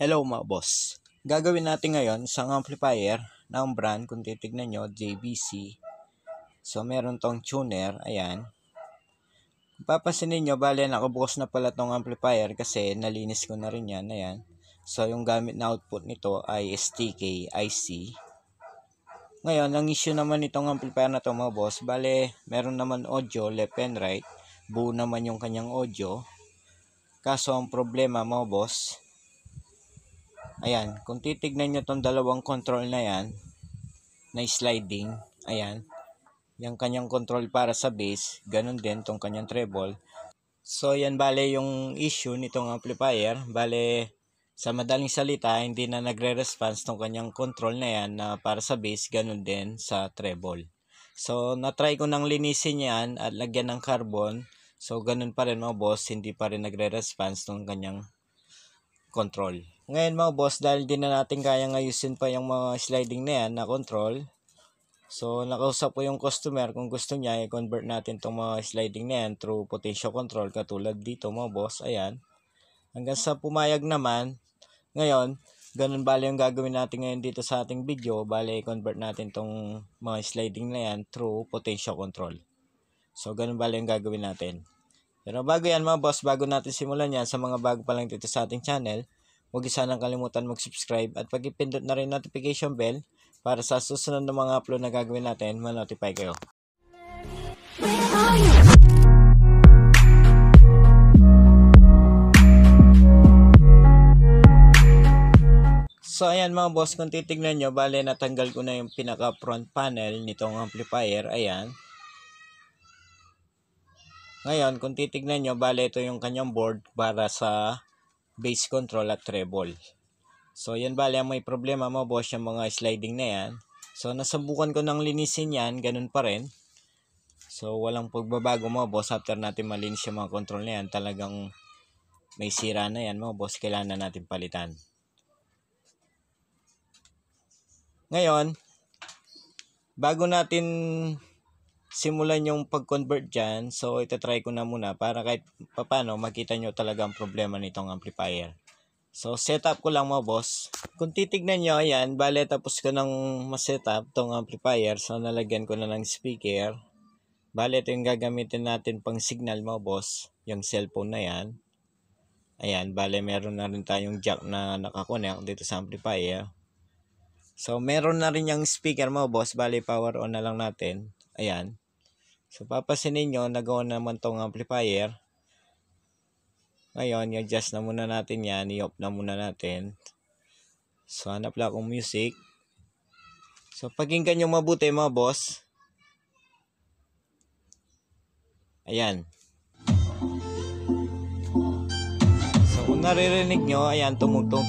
Hello mga boss. Gagawin natin ngayon isang amplifier ng brand, kung titignan nyo, JVC. So meron tong tuner, ayan. Kung papansinin nyo, bale nakabukas na pala tong amplifier kasi nalinis ko na rin yan, ayan. So yung gamit na output nito ay STK IC. Ngayon, ang issue naman itong amplifier na to mga boss, bale meron naman audio left and right. Buo naman yung kanyang audio. Kaso ang problema mga boss, ayan, kung titignan nyo tong dalawang control na yan, na sliding, ayan, yung kanyang control para sa bass, ganun din tong kanyang treble. So yan bale yung issue nitong amplifier, bale sa madaling salita, hindi na nagre-response tong kanyang control na yan na para sa bass, ganun din sa treble. So na-try ko nang linisin yan at lagyan ng carbon, so ganun pa rin mga boss, hindi pa rin nagre-response tong kanyang control. Ngayon mga boss, dahil di na natin kayang ayusin pa yung mga sliding na yan na control, so nakausap ko yung customer kung gusto niya i-convert natin itong mga sliding na yan through potential control katulad dito mga boss, ayan. Hanggang sa pumayag naman, ngayon, ganun bale yung gagawin natin ngayon dito sa ating video, bale i-convert natin itong mga sliding na yan through potential control. So ganun bale yung gagawin natin. Pero bago yan mga boss, bago natin simulan yan, sa mga bago pa lang dito sa ating channel, huwag sanang kalimutan mag-subscribe at pag-ipindot na rin notification bell para sa susunod na mga upload na gagawin natin, ma-notify kayo. So ayan mga boss, kung titignan nyo, bale natanggal ko na yung pinaka front panel nitong amplifier, ayan. Ngayon, kung titignan nyo, bale ito yung kanyang board para sa bass control at treble. So yan bale ang may problema mga boss, yung mga sliding na yan. So nasubukan ko nang linisin yan, ganun pa rin. So walang pagbabago mga boss, after natin malinis yung mga control na yan, talagang may sira na yan mga boss, kailangan na natin palitan. Ngayon, bago natin simulan yung pag-convert dyan, so itatry ko na muna para kahit papano makita nyo talaga ang problema nitong amplifier. So setup ko lang mga boss. Kung titignan nyo, ayan, bale tapos ko nang ma-setup tong amplifier, so nalagyan ko na ng speaker. Bale ito yung gagamitin natin pang signal mga boss, yung cellphone na yan. Ayan, bale meron na rin tayong jack na nakakonect dito sa amplifier. So meron na rin yung speaker mga boss, bale power on na lang natin. Ayan. So papasinin nyo, nag-on naman tong amplifier. Ngayon, i-adjust na muna natin yan, i-off na muna natin. So hanap lang akong music. So pakinggan nyo mabuti mga boss. Ayan. So kung naririnig nyo, ayan, tumutog.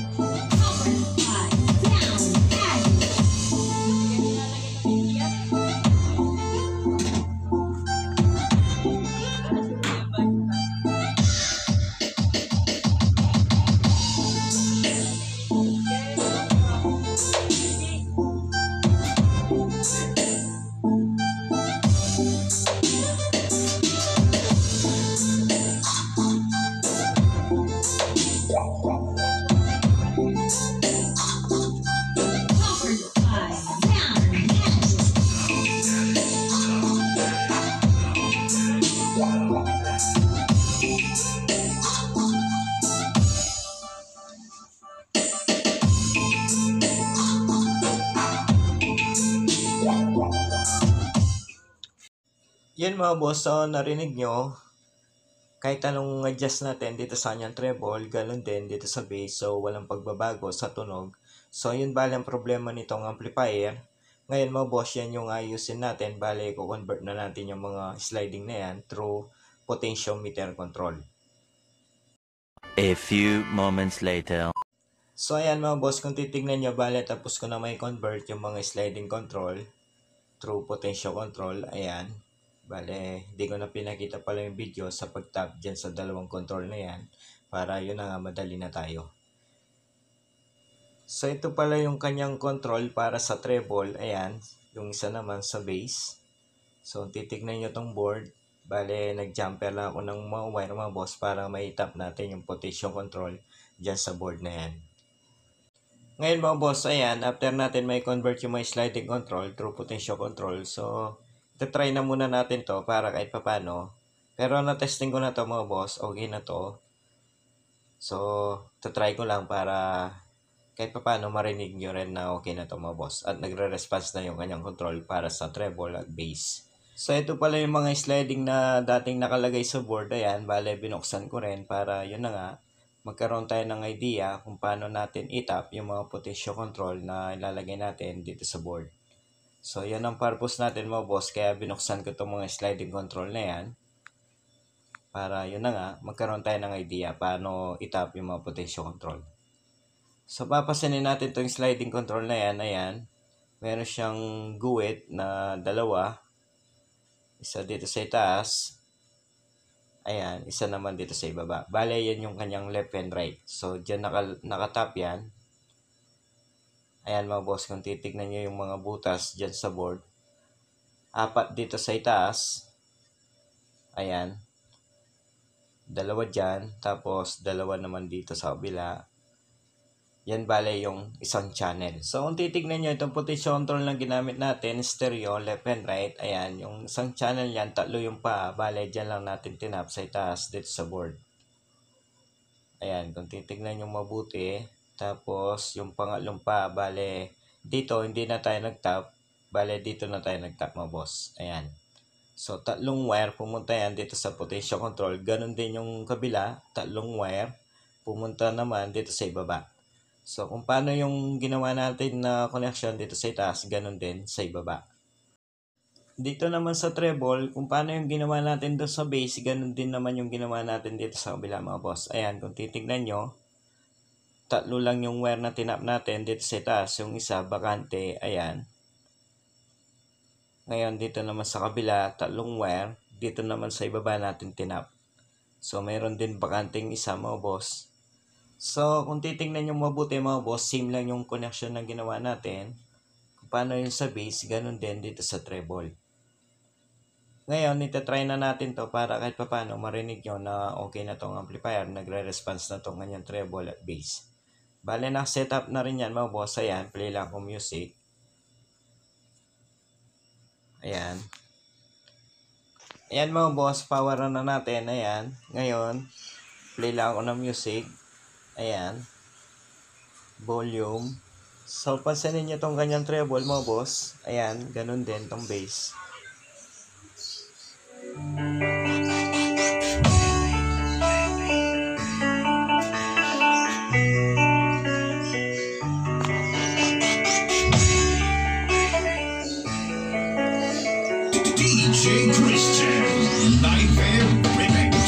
Yan mga boss, so narinig nyo, kahit anong adjust natin dito sa kanyang treble, ganun din dito sa bass, so walang pagbabago sa tunog. So yun bale ang problema nitong amplifier. Ngayon mga boss, yan yung ayusin natin, bale i-convert na natin yung mga sliding na yan through potentiometer control. A few moments later. So ayan mga boss, kung titignan nyo, bale tapos ko na may convert yung mga sliding control through potential control, ayan. Bale, hindi ko na pinakita pala yung video sa pag-tap dyan sa dalawang control na yan para yun na nga, madali na tayo. So ito pala yung kanyang control para sa treble, ayan, yung isa naman sa bass. So titignan nyo tong board, bale nag-jumper lang ako ng mga wire mga boss para may tap natin yung potential control dyan sa board na yan. Ngayon mga boss, ayan, after natin may convert yung may sliding control through potential control. So, try na muna natin to para kahit papano. Pero na-testing ko na to mga boss, okay na to. So, try ko lang para kahit papano marinig nyo rin na okay na to mga boss. At nagre-response na yung kanyang control para sa treble at bass. So, ito pala yung mga sliding na dating nakalagay sa board. Ayan, bale, binuksan ko rin para yun na nga, magkaroon tayo ng idea kung paano natin itap yung mga potential control na ilalagay natin dito sa board. So, yan ang purpose natin mga boss. Kaya binuksan ko itong mga sliding control na yan. Para yun na nga, magkaroon tayo ng idea paano itap yung mga potential control. So, papasanin natin itong sliding control na yan. Ayan. Meron siyang guwit na dalawa. Isa dito sa itaas. Ayan, isa naman dito sa ibaba. Bale, yan yung kanyang left and right. So, dyan nakatap yan. Ayan mga boss, kung titignan nyo yung mga butas dyan sa board. 4 dito sa itaas. Ayan. 2 dyan. Tapos, 2 naman dito sa kabila. Yan bale yung isang channel. So, kung titignan nyo, itong potential control na ginamit natin, stereo, left and right, ayan, yung isang channel yan, 3 yung paa, bale, dyan lang natin tinap sa itaas dito sa board. Ayan, kung titignan nyo mabuti, tapos yung pangatlong paa, bale, dito, hindi na tayo nagtap, bale, dito na tayo nagtap mga boss. Ayan. So, 3 wire, pumunta yan dito sa potential control. Ganon din yung kabila, 3 wire, pumunta naman dito sa ibaba. So, kung paano yung ginawa natin na connection dito sa itaas, ganun din sa ibaba. Dito naman sa treble, kung paano yung ginawa natin doon sa base, ganun din naman yung ginawa natin dito sa kabila mga boss. Ayan, kung titignan nyo, 3 lang yung wire na tinap natin dito sa itaas. Yung isa, bakante, ayan. Ngayon, dito naman sa kabila, 3 wire. Dito naman sa ibaba natin tinap. So, mayroon din bakanting isa mga boss. So, kung titingnan nyo mabuti mga boss, same lang yung connection na ginawa natin. Kung paano yung sa bass, ganun din dito sa treble. Ngayon, itatry na natin to para kahit paano marinig nyo na okay na tong amplifier, nagre-response na tong kanyang treble at bass. Bale, na-setup na rin yan mga boss. Ayan, play lang ko music. Ayan. Ayan mga boss, power na natin. Ayan. Ngayon, play lang ako ng music. Ayan. Volume. So, pansinin nyo tong kanyang treble mga boss. Ayan, ganun din tong bass. DJ Christian, live and remix.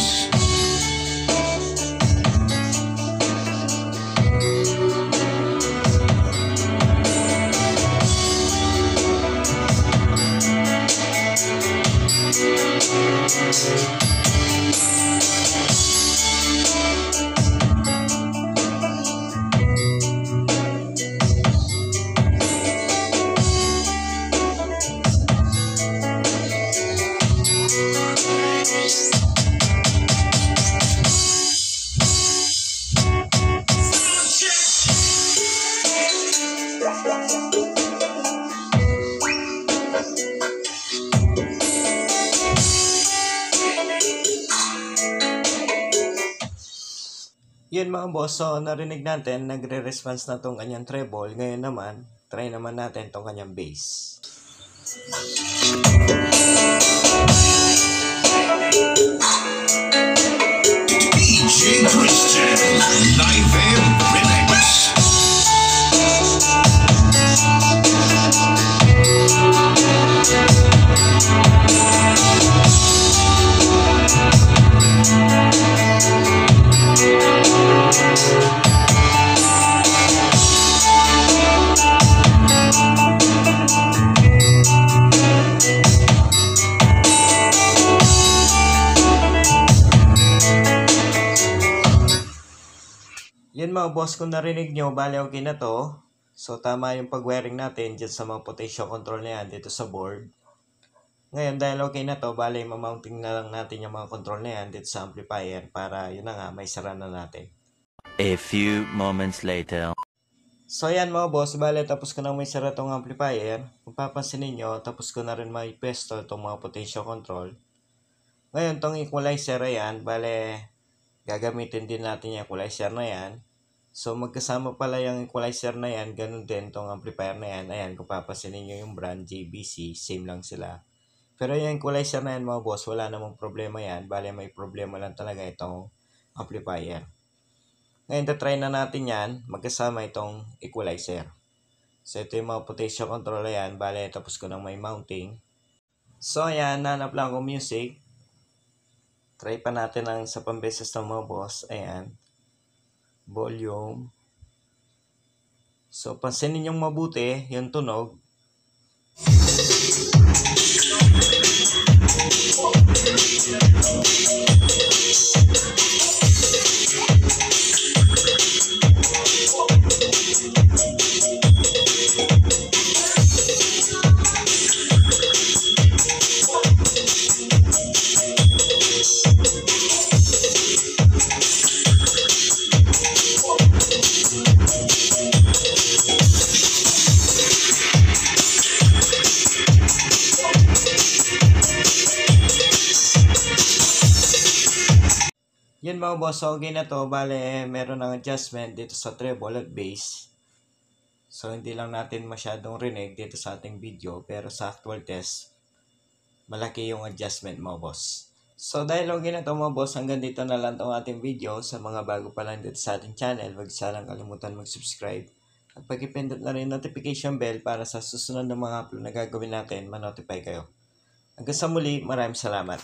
Yun mga boss, so narinig natin, nagre-response na tong kanyang treble. Ngayon naman, try naman natin tong kanyang bass. DJ Christian, live and remix. Yun mga boss, kung narinig nyo, bale okay na to. So, tama yung pag-wiring natin dyan sa mga potential control na yan dito sa board. Ngayon, dahil okay na to, bale mamounting na lang natin yung mga control na yan dito sa amplifier para yun na nga, may sara na natin. A few moments later. So yan mga boss, bale tapos ko na may sara tong amplifier. Kung papansin ninyo, tapos ko na rin may pesto itong mga potential control. Ngayon tong equalizer ayan, bale gagamitin din natin yung equalizer na yan. So magkasama pala yung equalizer na yan, ganun din tong amplifier na yan. Ayan, kung papansin ninyo yung brand JBC, same lang sila. Pero yung equalizer na yan mga boss, wala namang problema yan. Bale may problema lang talaga itong amplifier. Ngayon, try na natin yan, magkasama itong equalizer. So, ito yung mga potential control yan. Bale, tapos ko nang may mounting. So, ayan, nanap lang akong music. Try pa natin ang isa pang beses ng mga boss. Ayan. Volume. So, pansinin yung mabuti, yung tunog. Yan mga boss, so okay na to. Bale, meron ng adjustment dito sa treble at bass. So, hindi lang natin masyadong rinig dito sa ating video. Pero sa actual test, malaki yung adjustment mga boss. So, dahil okay na to mga boss, hanggang dito na lang itong ating video. Sa mga bago pa lang dito sa ating channel, huwag sanang kalimutan mag-subscribe. At pag-ipindot na rin notification bell para sa susunod na mga upload na gagawin natin, ma-notify kayo. Hanggang sa muli, maraming salamat.